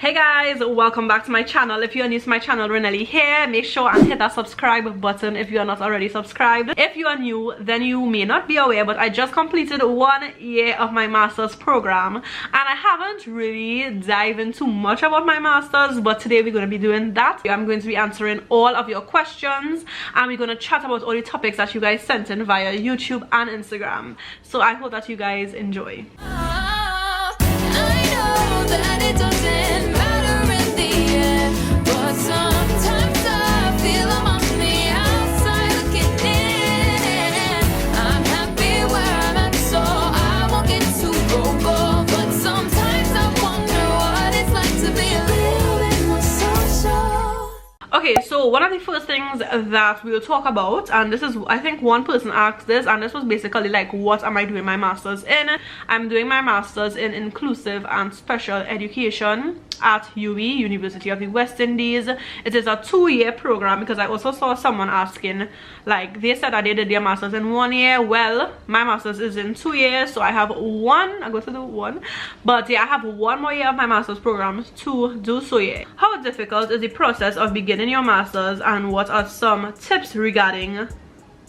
Hey guys, welcome back to my channel. If you're new to my channel, Raenelle-Lee here. Make sure and hit that subscribe button if you are not already subscribed. If you are new, then you may not be aware, but I just completed 1 year of my master's program and I haven't really dived into much about my master's, but today we're going to be doing that. I'm going to be answering all of your questions and we're going to chat about all the topics that you guys sent in via YouTube and Instagram. So I hope that you guys enjoy. That it doesn't matter in the end, but sometimes I feel I'm on the outside looking in. I'm happy where I'm at, so I won't get too vocal, but sometimes I wonder what it's like to be a little bit more social. Okay, so one of the first things that we'll talk about, and this is, I think one person asked this, and this was basically like, what am I doing my master's in? I'm doing my master's in inclusive and special education at UE, University of the West Indies. It is a 2-year program because I also saw someone asking, like, they said that they did their master's in 1 year. Well, my master's is in 2 years, so I have I go to do one, but yeah, I have 1 more year of my master's program to do so. Yeah, how difficult is the process of beginning your master's, and what are some tips regarding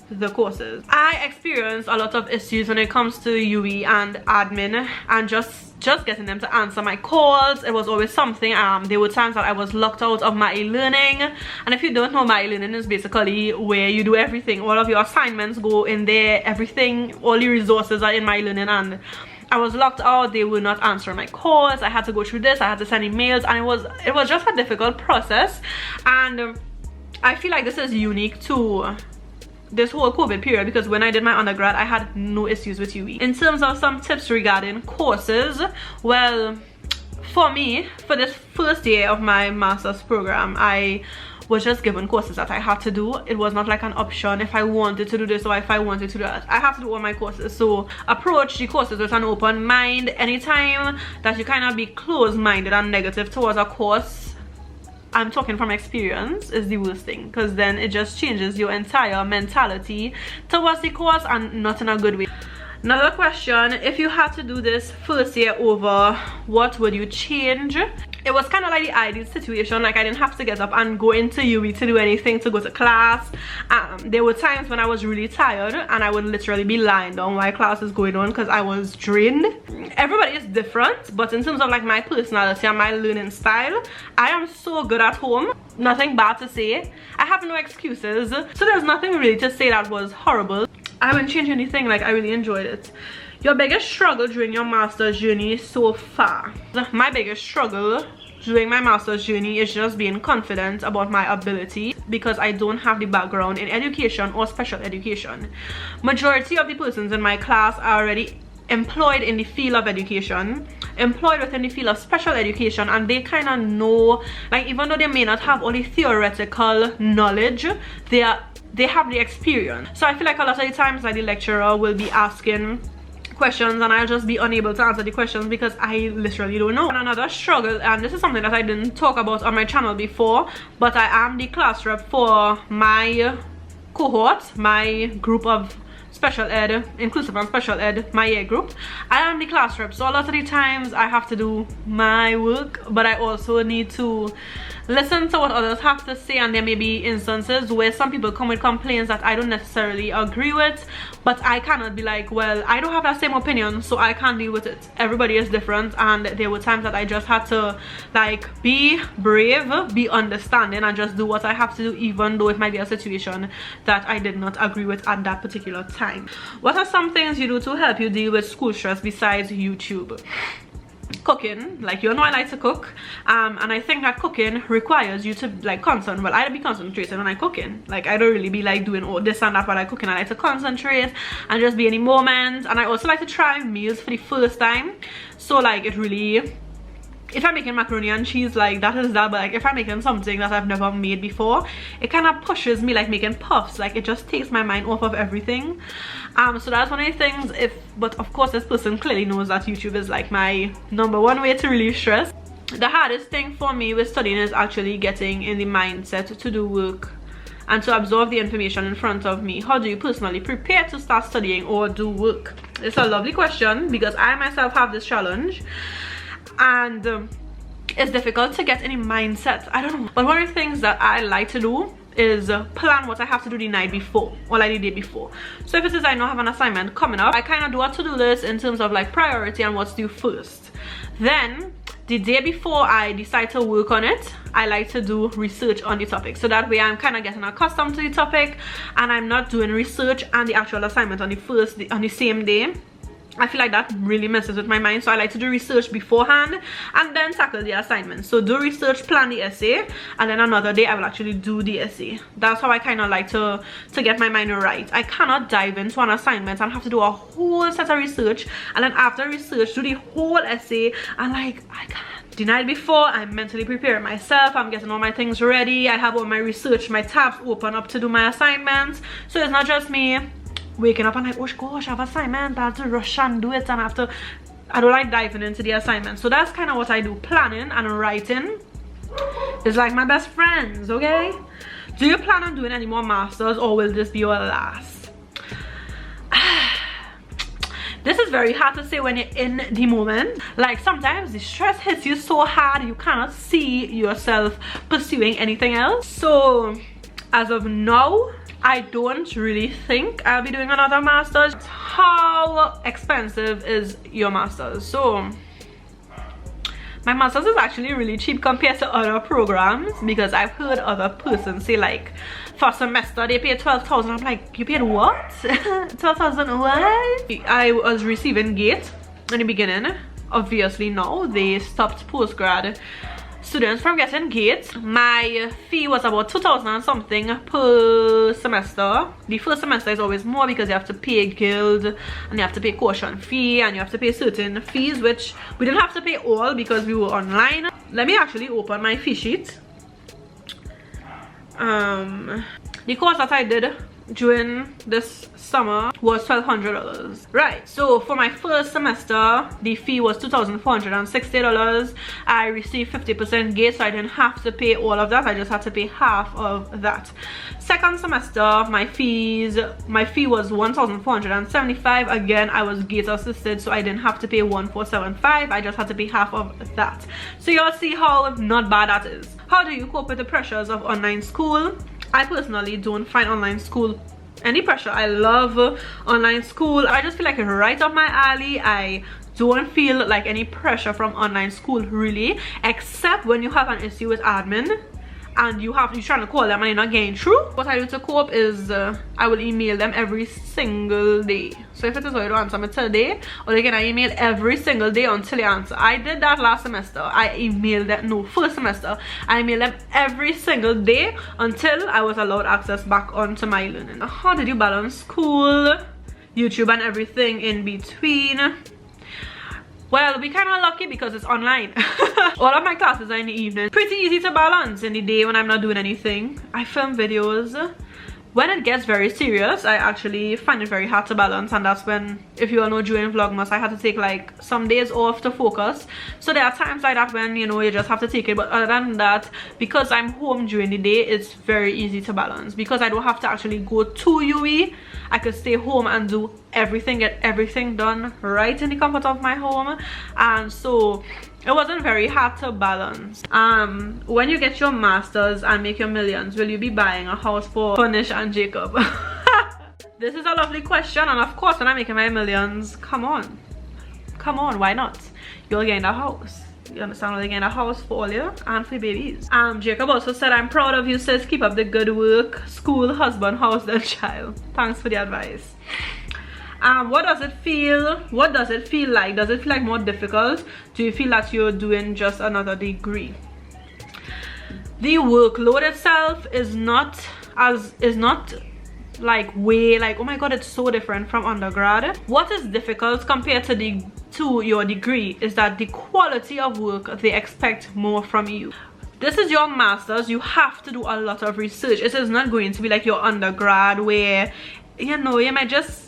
the courses? I experienced a lot of issues when it comes to UE and admin and just getting them to answer my calls. It was always something. There were times that I was locked out of my e-learning, and if you don't know, my e-learning is basically where you do everything. All of your assignments go in there, everything, all the resources are in my e-learning, and I was locked out. They would not answer my calls. I had to go through this, I had to send emails, and it was just a difficult process. And I feel like this is unique to this whole COVID period, because when I did my undergrad I had no issues with UE. In terms of some tips regarding courses, well, for me, for this first year of my master's program, I was just given courses that I had to do. It was not like an option if I wanted to do this or if I wanted to do that. I have to do all my courses. So approach the courses with an open mind. Anytime that you kind of be closed-minded and negative towards a course, I'm talking from experience, is the worst thing, because then it just changes your entire mentality towards the course, and not in a good way. Another question: if you had to do this first year over, what would you change? It was kind of like the ideal situation. Like, I didn't have to get up and go into UE to do anything, to go to class. There were times when I was really tired and I would literally be lying down while class is going on because I was drained. Everybody is different, but in terms of like my personality and my learning style, I am so good at home. Nothing bad to say. I have no excuses, so there's nothing really to say that was horrible. I wouldn't change anything. Like, I really enjoyed it. Your biggest struggle during your master's journey so far? My biggest struggle during my master's journey is just being confident about my ability, because I don't have the background in education or special education. Majority of the persons in my class are already employed in the field of education, employed within the field of special education, and they kind of know, like, even though they may not have all the theoretical knowledge, they have the experience. So I feel like a lot of the times, like, the lecturer will be asking questions and I'll just be unable to answer the questions because I literally don't know. And another struggle, and this is something that I didn't talk about on my channel before, but I am the class rep for my cohort, my group of special ed, inclusive and special ed, my year group. I am the class rep, so a lot of the times I have to do my work, but I also need to listen to what others have to say, and there may be instances where some people come with complaints that I don't necessarily agree with, but I cannot be like, well, I don't have that same opinion, so I can't deal with it. Everybody is different, and there were times that I just had to, like, be brave, be understanding, and just do what I have to do, even though it might be a situation that I did not agree with at that particular time. What are some things you do to help you deal with school stress besides YouTube? Cooking. Like, you know, I like to cook, and I think that cooking requires you to, like, I be concentrating when I'm cooking. Like, I don't really be like doing all this and that while I'm cooking. I like to concentrate and just be in the moment. And I also like to try meals for the first time, so like, it really, if I'm making macaroni and cheese, like, that is that, but like, if I'm making something that I've never made before, it kind of pushes me, like making puffs, like, it just takes my mind off of everything. So that's one of the things. But of course, this person clearly knows that YouTube is like my #1 way to relieve stress. The hardest thing for me with studying is actually getting in the mindset to do work and to absorb the information in front of me. How do you personally prepare to start studying or do work? It's a lovely question, because I myself have this challenge, and it's difficult to get any mindset. I don't know, but one of the things that I like to do is plan what I have to do the night before or like the day before. So if it is I know I have an assignment coming up, I kind of do a to-do list in terms of like priority and what's due first. Then the day before I decide to work on it, I like to do research on the topic, so that way I'm kind of getting accustomed to the topic and I'm not doing research and the actual assignment on the same day. I feel like that really messes with my mind, so I like to do research beforehand and then tackle the assignment. So do research, plan the essay, and then another day I will actually do the essay. That's how I kind of like to get my mind right. I cannot dive into an assignment and have to do a whole set of research, and then after research do the whole essay, and like I can't. The night before, I'm mentally preparing myself, I'm getting all my things ready, I have all my research, my tabs open up to do my assignments. So it's not just me waking up and like, oh gosh, I have assignment, I have to rush and do it, and I don't like diving into the assignment. So that's kind of what I do. Planning and writing is like my best friends, okay? Do you plan on doing any more masters, or will this be your last? This is very hard to say when you're in the moment. Like sometimes the stress hits you so hard you cannot see yourself pursuing anything else. So as of now, I don't really think I'll be doing another master's. How expensive is your master's? So my master's is actually really cheap compared to other programs, because I've heard other persons say like for semester they pay 12,000. I'm like, you paid what? 12,000 what? I was receiving GATE in the beginning. Obviously now they stopped postgrad students from getting GATE. My fee was about 2,000 and something per semester. The first semester is always more because you have to pay guild and you have to pay caution fee and you have to pay certain fees, which we didn't have to pay all because we were online. Let me actually open my fee sheet. The course that I did during this summer was $1,200. Right, so for my first semester the fee was $2,460. I received 50% GATE, so I didn't have to pay all of that, I just had to pay half of that. Second semester my fee was $1,475. again, I was GATE assisted, so I didn't have to pay $1,475, I just had to pay half of that. So y'all see how not bad that is. How do you cope with the pressures of online school? I personally don't find online school any pressure. I love online school. I just feel like it's right up my alley. I don't feel like any pressure from online school really, except when you have an issue with admin and you're trying to call them and you're not getting through. What I do to cope is I will email them every single day. So if it is, oh, you don't answer me today, or they can email every single day until you answer. I did that last semester. I emailed them, no, first semester I emailed them every single day until I was allowed access back onto my learning. How did you balance school, YouTube and everything in between? Well, we kind of lucky because it's online. All of my classes are in the evening. Pretty easy to balance in the day when I'm not doing anything. I film videos. When it gets very serious, I actually find it very hard to balance, and that's when, if you all know, during Vlogmas I had to take like some days off to focus. So there are times like that when, you know, you just have to take it. But other than that, because I'm home during the day, it's very easy to balance. Because I don't have to actually go to UE, I could stay home and do everything, get everything done right in the comfort of my home. And so it wasn't very hard to balance. When you get your masters and make your millions, will you be buying a house for Furnish and Jacob? This is a lovely question, and of course when I'm making my millions, come on, why not? You're getting a house. You understand? You're getting a house for all you and for your babies. Jacob also said, I'm proud of you, sis. Keep up the good work. School, husband, house, and child. Thanks for the advice. What does it feel like? Does it feel like more difficult? Do you feel that you're doing just another degree? The workload itself is not like way like, oh my god, it's so different from undergrad. What is difficult compared to your degree is that the quality of work, they expect more from you. This is your master's, you have to do a lot of research. It is not going to be like your undergrad where, you know, you might just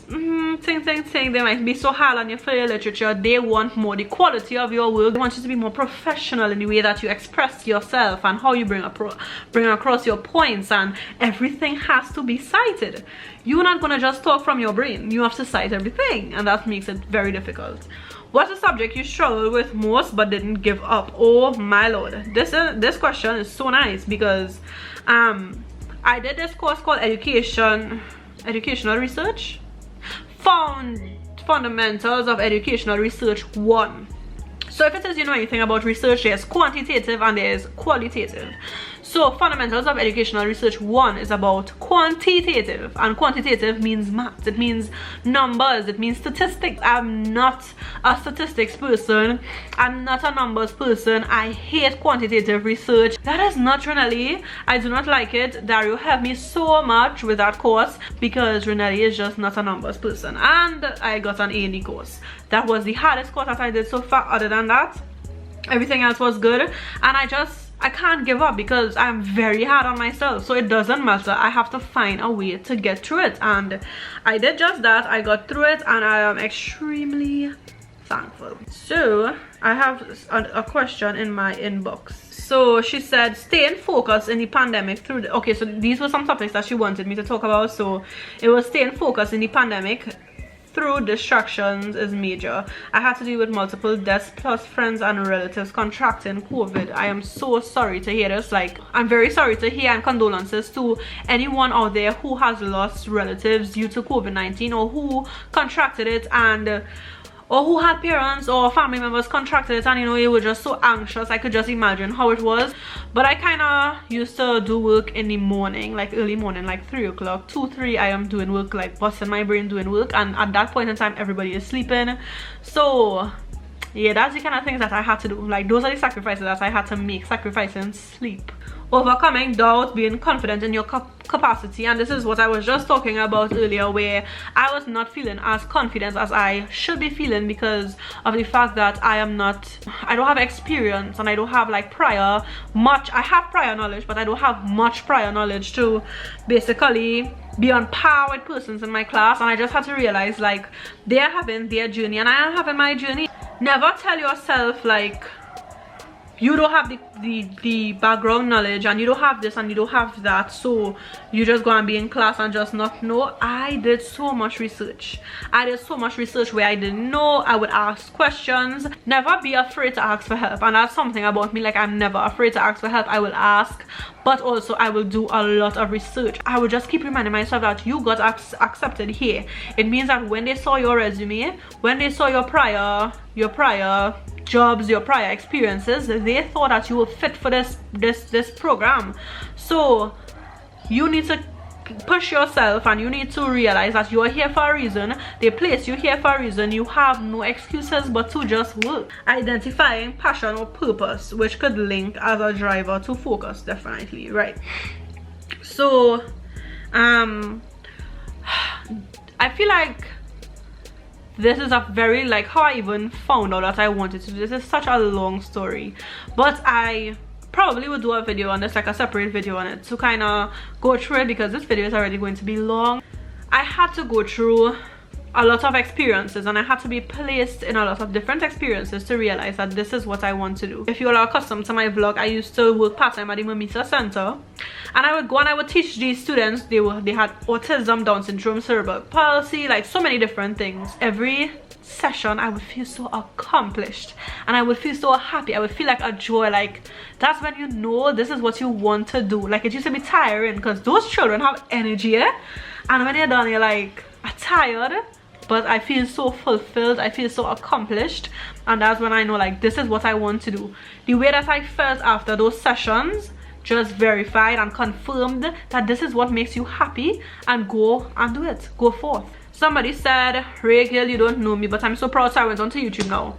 think. They might be so hard on you for your literature. They want more the quality of your work. They want you to be more professional in the way that you express yourself and how you bring across your points, and everything has to be cited. You're not gonna just talk from your brain. You have to cite everything, and that makes it very difficult. What's the subject you struggled with most but didn't give up? Oh my lord, this question is so nice because I did this course called educational research, fundamentals of educational research 1. So if it says you know anything about research, there's quantitative and there's qualitative. So fundamentals of educational research 1 is about quantitative, and quantitative means maths, it means numbers, it means statistics. I'm not a statistics person, I'm not a numbers person. I hate quantitative research. That is not Raenelle-Lee. I do not like it. Dario helped me so much with that course because Raenelle-Lee is just not a numbers person, and I got an A in the course. That was the hardest course that I did so far. Other than that, everything else was good, and I can't give up because I'm very hard on myself. So it doesn't matter, I have to find a way to get through it, and I did just that. I got through it and I am extremely thankful. So I have a question in my inbox. So she said staying focused in the pandemic through the, okay, so these were some topics that she wanted me to talk about. So it was staying focused in the pandemic through distractions is major. I had to deal with multiple deaths plus friends and relatives contracting COVID. I am so sorry to hear this. Like, I'm very sorry to hear, and condolences to anyone out there who has lost relatives due to COVID-19 or who contracted it, and or who had parents or family members contracted it, and you know, you were just so anxious. I could just imagine how it was. But I kind of used to do work in the morning, like early morning, like 3 o'clock, 2, 3. I am doing work, like busting my brain doing work, and at that point in time everybody is sleeping. So yeah, that's the kind of things that I had to do. Like, those are the sacrifices that I had to make, sacrificing sleep, overcoming doubt, being confident in your capacity. And this is what I was just talking about earlier, where I was not feeling as confident as I should be feeling because of the fact that I don't have experience, and I don't have like I have prior knowledge, but I don't have much prior knowledge to basically be on par with persons in my class. And I just had to realize, like, they are having their journey and I am having my journey. Never tell yourself like you don't have the background knowledge, and you don't have this and you don't have that, so you just go and be in class and just not know. I did so much research. I did so much research where I didn't know. I would ask questions. Never be afraid to ask for help, and that's something about me. Like, I'm never afraid to ask for help. I will ask, but also I will do a lot of research. I will just keep reminding myself that you got accepted here. It means that when they saw your resume, when they saw your prior jobs, your prior experiences, they thought that you were fit for this program. So you need to push yourself, and you need to realize that you are here for a reason. They place you here for a reason. You have no excuses but to just work. Identifying passion or purpose, which could link as a driver to focus, definitely, right? So I feel like this is a very, like, how I even found out that I wanted to do this is such a long story, but I probably would do a video on this, like a separate video on it, to kind of go through it, because this video is already going to be long. I had to go through a lot of experiences, and I had to be placed in a lot of different experiences to realize that this is what I want to do. If you all are accustomed to my vlog, I used to work part-time at the Mamita Center, and I would go and I would teach these students. They had autism, Down syndrome, cerebral palsy, like so many different things. Every session I would feel so accomplished, and I would feel so happy. I would feel like a joy. Like, that's when you know this is what you want to do. Like, it used to be tiring because those children have energy, and when you're done, you're like, I'm tired, but I feel so fulfilled, I feel so accomplished. And that's when I know, like, this is what I want to do. The way that I felt after those sessions just verified and confirmed that this is what makes you happy, and go and do it. Go forth. Somebody said, Ray girl, you don't know me, but I'm so proud. So I went onto YouTube now.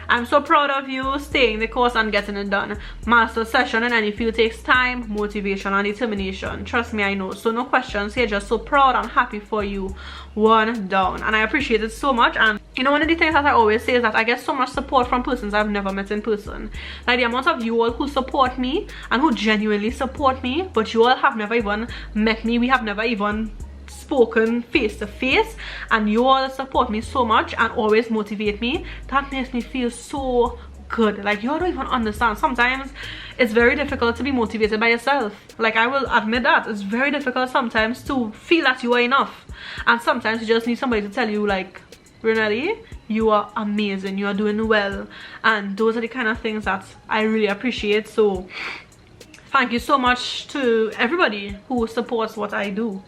I'm so proud of you staying the course and getting it done. Master session in any field takes time, motivation, and determination. Trust me, I know. So no questions here, just so proud and happy for you. 1 down. And I appreciate it so much. And you know, one of the things that I always say is that I get so much support from persons I've never met in person. Like, the amount of you all who support me and who genuinely support me, but you all have never even met me. We have never even spoken face to face, and you all support me so much and always motivate me. That makes me feel so good. Like, you all don't even understand. Sometimes it's very difficult to be motivated by yourself. Like, I will admit that it's very difficult sometimes to feel that you are enough, and sometimes you just need somebody to tell you, like, Raenelle-Lee, you are amazing, you are doing well, and those are the kind of things that I really appreciate. So thank you so much to everybody who supports what I do.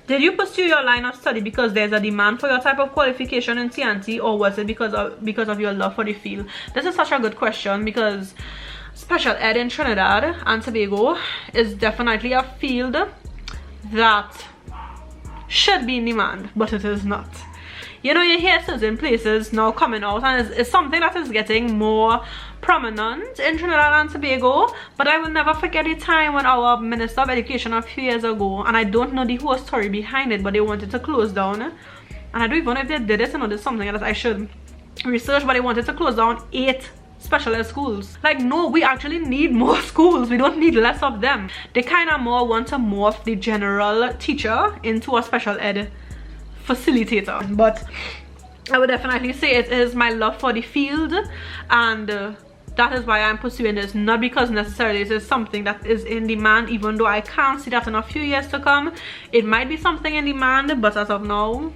Did you pursue your line of study because there's a demand for your type of qualification in TNT, or was it because of your love for the field? This is such a good question, because special ed in Trinidad and Tobago is definitely a field that should be in demand, but it is not. You know, you hear certain places now coming out, and it's something that is getting more prominent in Trinidad and Tobago. But I will never forget the time when our Minister of Education a few years ago, and I don't know the whole story behind it, but they wanted to close down, and I don't even know if they did it, you know, there's something that I should research, but they wanted to close down 8 special ed schools. Like, no, we actually need more schools, we don't need less of them. They kind of more want to morph the general teacher into a special ed facilitator. But I would definitely say it is my love for the field, and that is why I'm pursuing this, not because necessarily it is something that is in demand, even though I can't see that in a few years to come it might be something in demand. But as of now,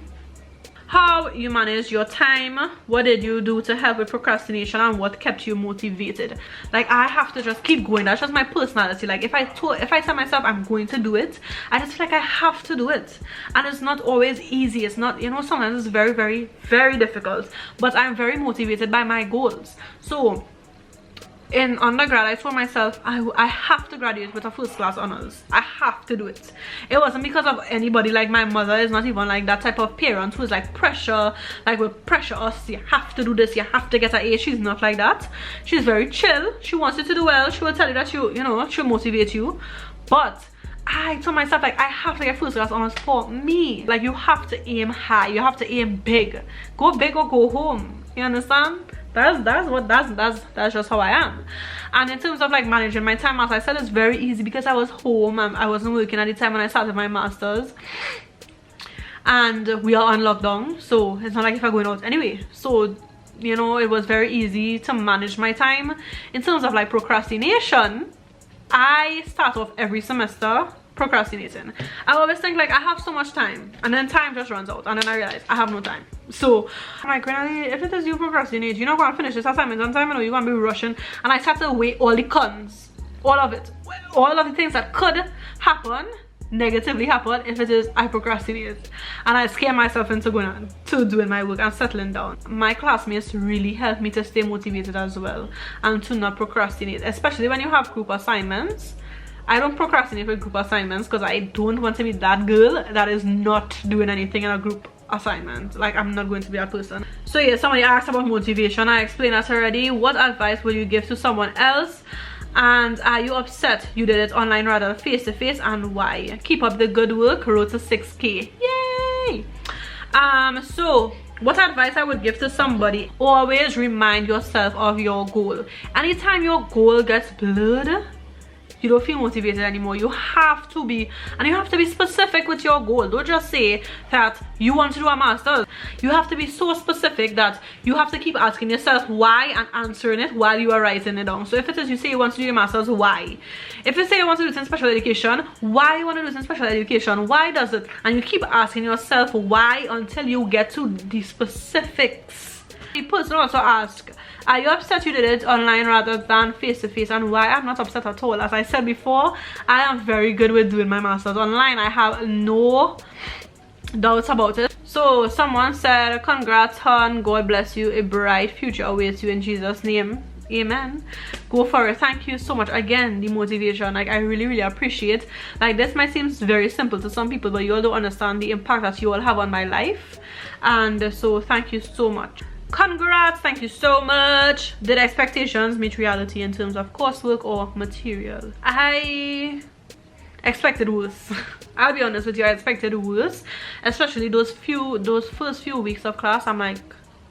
how you manage your time, what did you do to help with procrastination, and what kept you motivated? Like, I have to just keep going. That's just my personality. Like, if I tell myself I'm going to do it, I just feel like I have to do it, and it's not always easy. It's not, you know, sometimes it's very, very, very difficult, but I'm very motivated by my goals. So in undergrad, I told myself I have to graduate with a first class honors. I have to do it. It wasn't because of anybody. Like, my mother is not even like that type of parent who's like pressure, like will pressure us, you have to do this, you have to get an A. She's not like that. She's very chill. She wants you to do well. She will tell you that you know, she'll motivate you. But I told myself, like, I have to get first class honors for me. Like, you have to aim high, you have to aim big. Go big or go home. You understand? That's just how I am. And in terms of like managing my time, as I said, it's very easy because I was home and I wasn't working at the time when I started my masters, and we are on lockdown, so it's not like if I'm going out anyway. So, you know, it was very easy to manage my time. In terms of like procrastination, I start off every semester procrastinating. I always think like I have so much time, and then time just runs out, and then I realize I have no time. So I'm like, Raenelle-Lee, if it is you procrastinate, you're not gonna finish this assignment on time, you know, you're gonna be rushing. And I start to weigh all the cons, all of it, all of the things that could happen, negatively happen, if it is I procrastinate. And I scare myself into going on to doing my work and settling down. My classmates really helped me to stay motivated as well, and to not procrastinate, especially when you have group assignments. I don't procrastinate with group assignments because I don't want to be that girl that is not doing anything in a group assignment. Like, I'm not going to be that person. So yeah, somebody asked about motivation. I explained that already. What advice will you give to someone else? And are you upset you did it online rather than face to face, and why? Keep up the good work. Road to 6K. Yay! So what advice I would give to somebody: always remind yourself of your goal. Anytime your goal gets blurred, you don't feel motivated anymore. You have to be, and you have to be specific with your goal. Don't just say that you want to do a master's. You have to be so specific that you have to keep asking yourself why and answering it while you are writing it down. So if it is you say you want to do your master's, why? If you say you want to do it in special education, why you want to do it in special education? Why does it? And you keep asking yourself why until you get to the specifics. The person also asked, are you upset you did it online rather than face to face, and why? I'm not upset at all. As I said before, I am very good with doing my masters online. I have no doubts about it. So someone said, congrats hon, God bless you, a bright future awaits you in Jesus' name. Amen. Go for it. Thank you so much. Again, the motivation, like, I really appreciate. Like, this might seem very simple to some people, but you all don't understand the impact that you all have on my life, and so thank you so much. Congrats, thank you so much. Did expectations meet reality in terms of coursework or material? I expected worse. I'll be honest with you, I expected worse, especially those first few weeks of class. I'm like,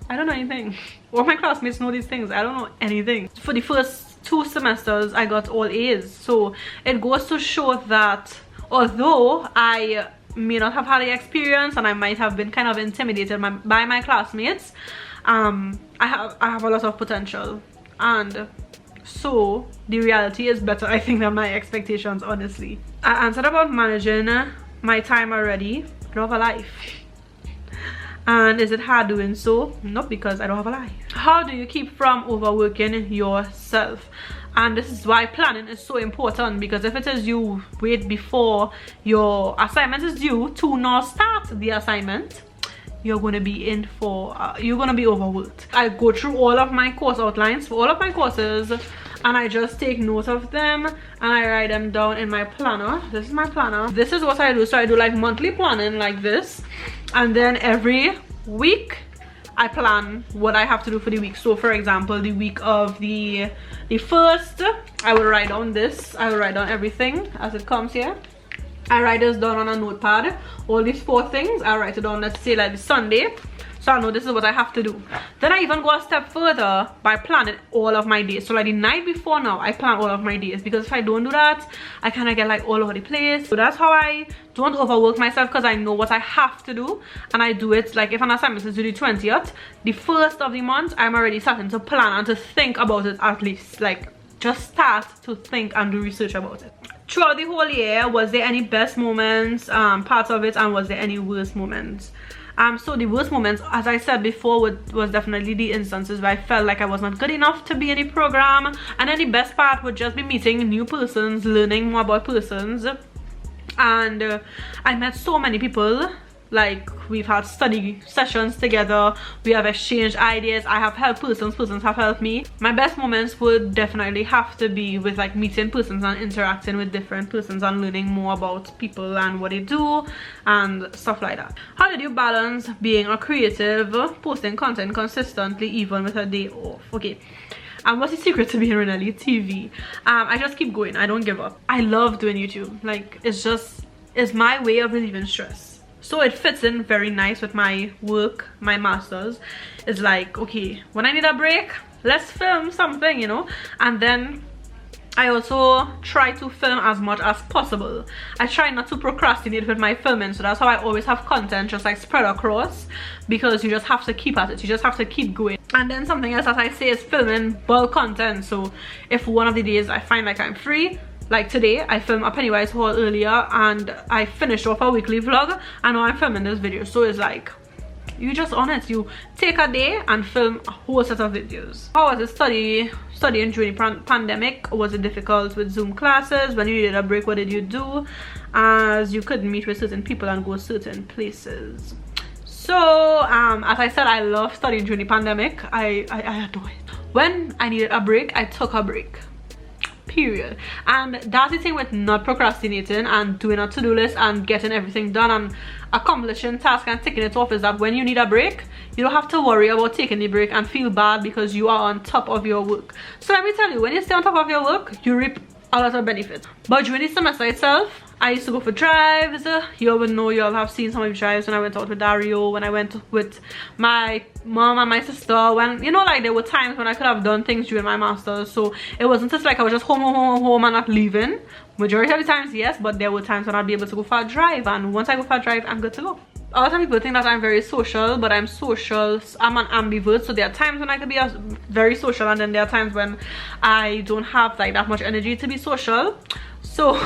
I don't know anything. All my classmates know these things. I don't know anything. For the first 2 semesters, I got all A's. So it goes to show that although I may not have had the experience and I might have been kind of intimidated by my classmates, I have a lot of potential, and so the reality is better, I think, than my expectations, honestly. I answered about managing my time already. Love a life. And is it hard doing so? Nope, because I don't have a life. How do you keep from overworking yourself? And this is why planning is so important, because if it is you wait before your assignment is due to not start the assignment, you're going to be in for you're going to be overworked. I go through all of my course outlines for all of my courses, and I just take note of them and I write them down in my planner. This is my planner. This is what I do. So I do like monthly planning like this, and then every week I plan what I have to do for the week. So for example, the week of the 1st, I will write down this. I will write down everything as it comes here. I write this down on a notepad. All these 4 things, I write it down, let's say like the Sunday. So I know this is what I have to do. Then I even go a step further by planning all of my days. So like the night before now, I plan all of my days, because if I don't do that, I kind of get like all over the place. So that's how I don't overwork myself, because I know what I have to do, and I do it. Like if an assignment is due the 20th, the 1st of the month, I'm already starting to plan and to think about it, at least like just start to think and do research about it. Throughout the whole year, was there any best moments, parts of it, and was there any worst moments? So the worst moments, as I said before, was definitely the instances where I felt like I was not good enough to be in the program. And then the best part would just be meeting new persons, learning more about persons. And I met so many people. Like we've had study sessions together, we have exchanged ideas, I have helped persons have helped me. My best moments would definitely have to be with like meeting persons and interacting with different persons and learning more about people and what they do and stuff like that. How did you balance being a creative, posting content consistently even with a day off? Okay, and what's the secret to being Raenelle-Lee TV? I just keep going. I don't give up. I love doing YouTube. Like it's my way of relieving stress. So it fits in very nice with my work, my masters. It's like, okay, when I need a break, let's film something, you know. And then I also try to film as much as possible. I try not to procrastinate with my filming, so that's how I always have content just like spread across, because you just have to keep at it, you just have to keep going. And then something else, as I say, is filming bulk content. So if one of the days I find like I'm free, like today I filmed a Pennywise haul earlier and I finished off a weekly vlog, and now I'm filming this video. So it's like, you just on it, you take a day and film a whole set of videos. How was it studying during the pandemic? Was it difficult with Zoom classes? When you needed a break, what did you do, as you couldn't meet with certain people and go certain places? So as I said, I love studying during the pandemic. I adore it. When I needed a break, I took a break, period. And that's the thing with not procrastinating and doing a to-do list and getting everything done and accomplishing tasks and taking it off, is that when you need a break, you don't have to worry about taking the break and feel bad because you are on top of your work. So let me tell you, when you stay on top of your work, you reap a lot of benefits. But during the semester itself, I used to go for drives. You all would know, you all have seen some of the drives when I went out with Dario, when I went with my mom and my sister, when, you know, like there were times when I could have done things during my master's. So it wasn't just like I was just home and not leaving. Majority of the times, yes, but there were times when I'd be able to go for a drive, and once I go for a drive, I'm good to go. A lot of people think that I'm very social, but I'm an ambivert. So there are times when I could be very social, and then there are times when I don't have like that much energy to be social. So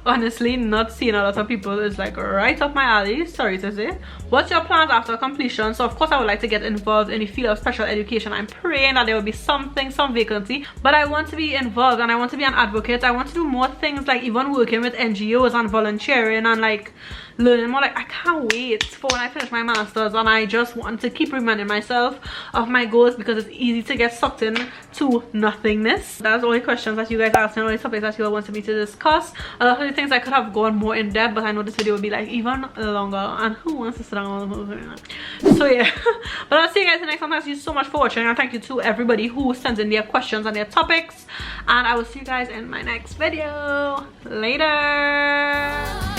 honestly, not seeing a lot of people is like right up my alley, sorry to say. What's your plans after completion? So of course I would like to get involved in the field of special education. I'm praying that there will be some vacancy, but I want to be involved and I want to be an advocate. I want to do more things, like even working with NGOs and volunteering and like learning more. Like I can't wait for when I finish my masters, and I just want to keep reminding myself of my goals, because it's easy to get sucked in to nothingness. That's all the questions that you guys asked and all the topics that you all wanted me to discuss. A lot of the things I could have gone more in depth, but I know this video will be like even longer, and who wants to sit down? So yeah, but I'll see you guys in the next one. Thank you so much for watching, and thank you to everybody who sends in their questions and their topics, and I will see you guys in my next video. Later.